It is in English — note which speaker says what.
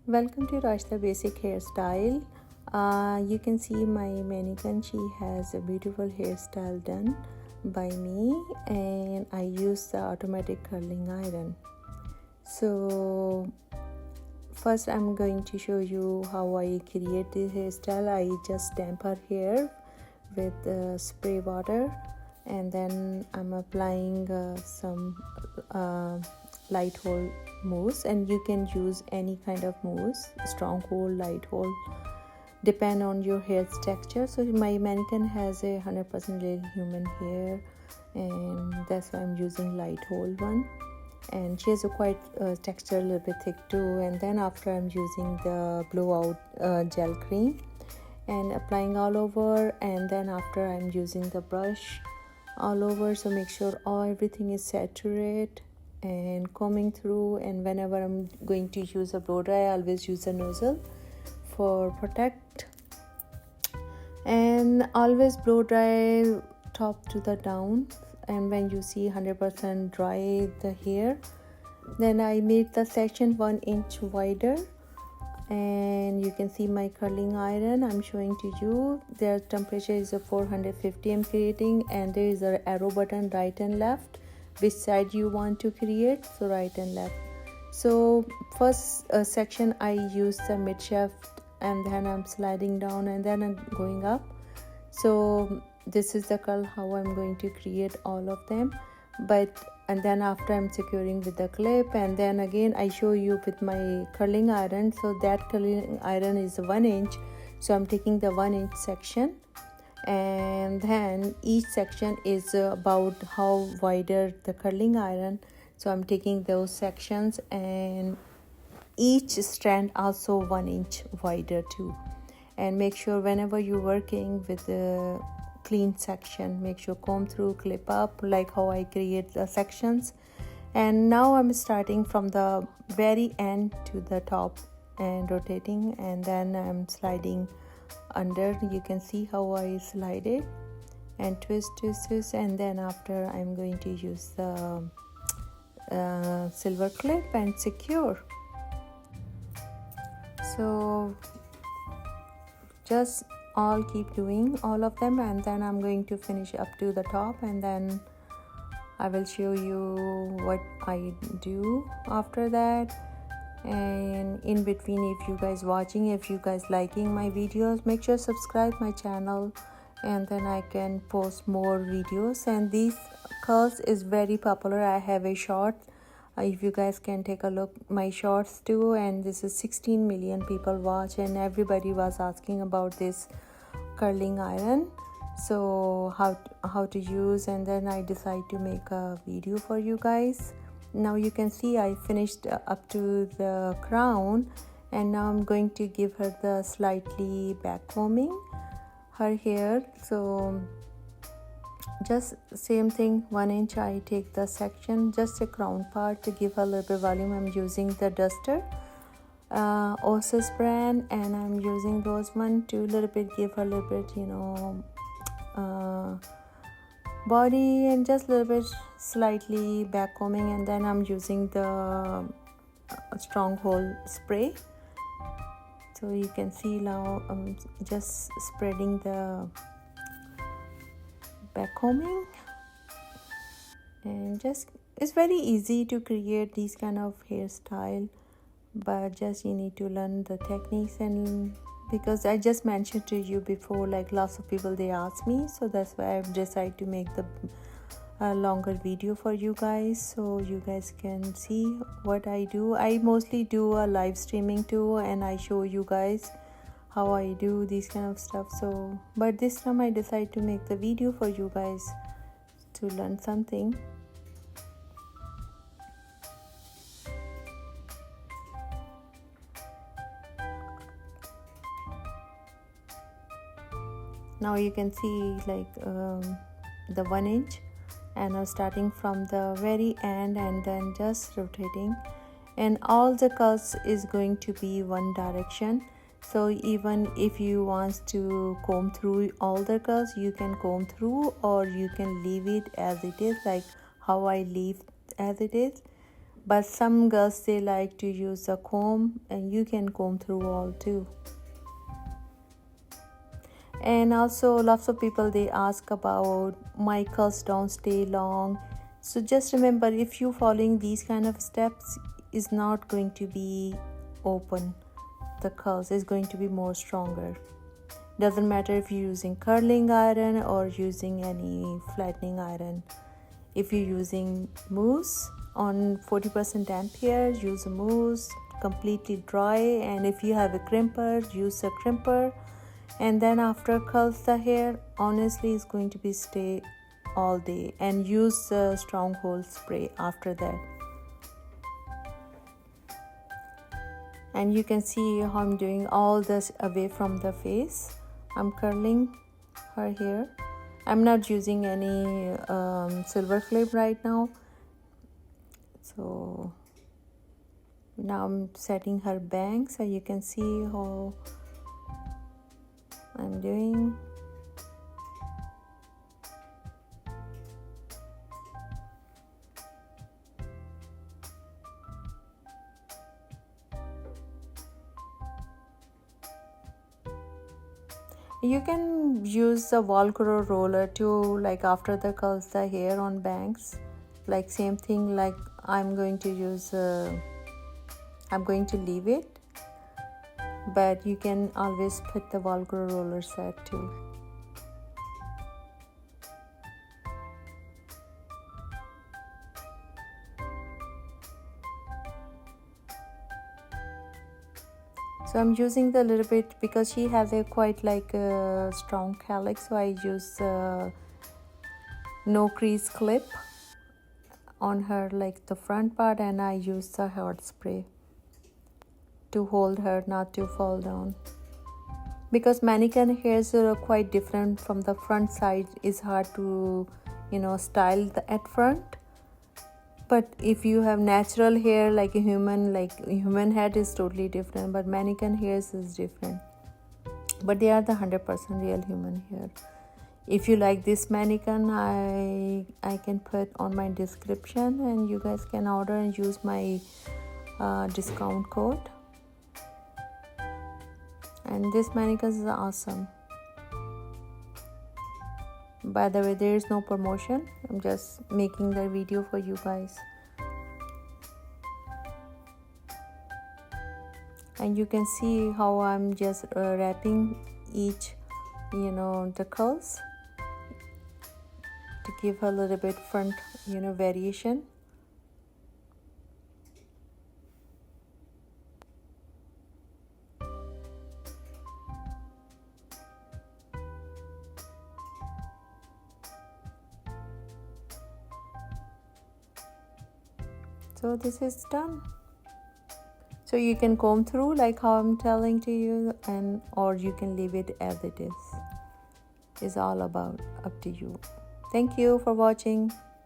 Speaker 1: Welcome to Rush the Basic Hairstyle. You can see my mannequin. She has a beautiful hairstyle done by me, and I use the automatic curling iron. So first I'm going to show you how I create this hairstyle. I just damp her hair with spray water, and then I'm applying some light hold mousse, and you can use any kind of mousse, strong hold, light hold, depend on your hair's texture. So my mannequin has a 100% real human hair, and that's why I'm using light hold one, and she has a quite texture, a little bit thick too. And then after I'm using the blowout gel cream and applying all over, and then after I'm using the brush all over. So make sure everything is saturated and combing through. And whenever I'm going to use a blow dry, I always use a nozzle for protect, and always blow dry top to the down. And when you see 100% dry the hair, then I made the section 1 inch wider, and you can see my curling iron. I'm showing to you, their temperature is a 450. I'm creating, and there is an arrow button right and left which side you want to create, so right and left. So first section I use the mid shaft, and then I'm sliding down, and then I'm going up. So this is the curl how I'm going to create all of them. And then after I'm securing with the clip, and then again I show you with my curling iron. So that curling iron is 1 inch, so I'm taking the 1 inch section, and then each section is about how wider the curling iron, so I'm taking those sections, and each strand also 1 inch wider too. And make sure whenever you're working with the clean section, make sure comb through, clip up, like how I create the sections. And now I'm starting from the very end to the top and rotating, and then I'm sliding under. You can see how I slide it and twist, and then after I'm going to use the silver clip and secure. So just all keep doing all of them, and then I'm going to finish up to the top, and then I will show you what I do after that. And in between, if you guys watching, if you guys liking my videos, make sure subscribe my channel, and then I can post more videos. And these curls is very popular. I have a short, if you guys can take a look my shorts too, and this is 16 million people watch, and everybody was asking about this curling iron, so how to use. And then I decide to make a video for you guys. Now you can see I finished up to the crown, and now I'm going to give her the slightly back combing her hair. So just same thing, 1 inch I take the section, just a crown part, to give her a little bit volume. I'm using the duster Osis brand, and I'm using those one to little bit give her a little bit body, and just a little bit slightly back combing. And then I'm using the stronghold spray. So you can see now I'm just spreading the back combing, and just it's very easy to create these kind of hairstyle, but just you need to learn the techniques. And because I just mentioned to you before, like lots of people they ask me, so that's why I've decided to make the longer video for you guys, so you guys can see what I do. I mostly do a live streaming too, and I show you guys how I do these kind of stuff. So but this time I decided to make the video for you guys to learn something. Now you can see like the 1 inch, and I'm starting from the very end, and then just rotating, and all the curls is going to be one direction. So even if you want to comb through all the curls, you can comb through, or you can leave it as it is, like how I leave as it is. but some girls, they like to use a comb, and you can comb through all too. And also lots of people, they ask about my curls don't stay long. So just remember, if you following these kind of steps, is not going to be open. The curls is going to be more stronger. Doesn't matter if you're using curling iron or using any flattening iron. If you're using mousse on 40% ampere, use a mousse, completely dry. And if you have a crimper, use a crimper. And then after curls the hair, honestly, it's going to be stay all day. And use a stronghold spray after that. And you can see how I'm doing all this away from the face. I'm curling her hair. I'm not using any silver clip right now. So now I'm setting her bangs, so you can see how I'm doing. You can use the Velcro roller to, like, after the curls the hair on bangs, like same thing, like I'm going to use I'm going to leave it, but you can always put the Velcro roller set too. So I'm using the little bit because she has a quite like a strong calyx, so I use no crease clip on her, like the front part, and I use the hairspray to hold her not to fall down. Because mannequin hairs are quite different from the front side, is hard to style at front. But if you have natural hair like a human head is totally different, but mannequin hairs is different. But they are the 100% real human hair. If you like this mannequin, I can put on my description, and you guys can order and use my discount code. And this mannequin is awesome. By the way, there is no promotion. I'm just making the video for you guys. And you can see how I'm just wrapping each, the curls to give a little bit front, variation. So this is done. So you can comb through like how I'm telling to you, or you can leave it as it is. It's all about up to you. Thank you for watching.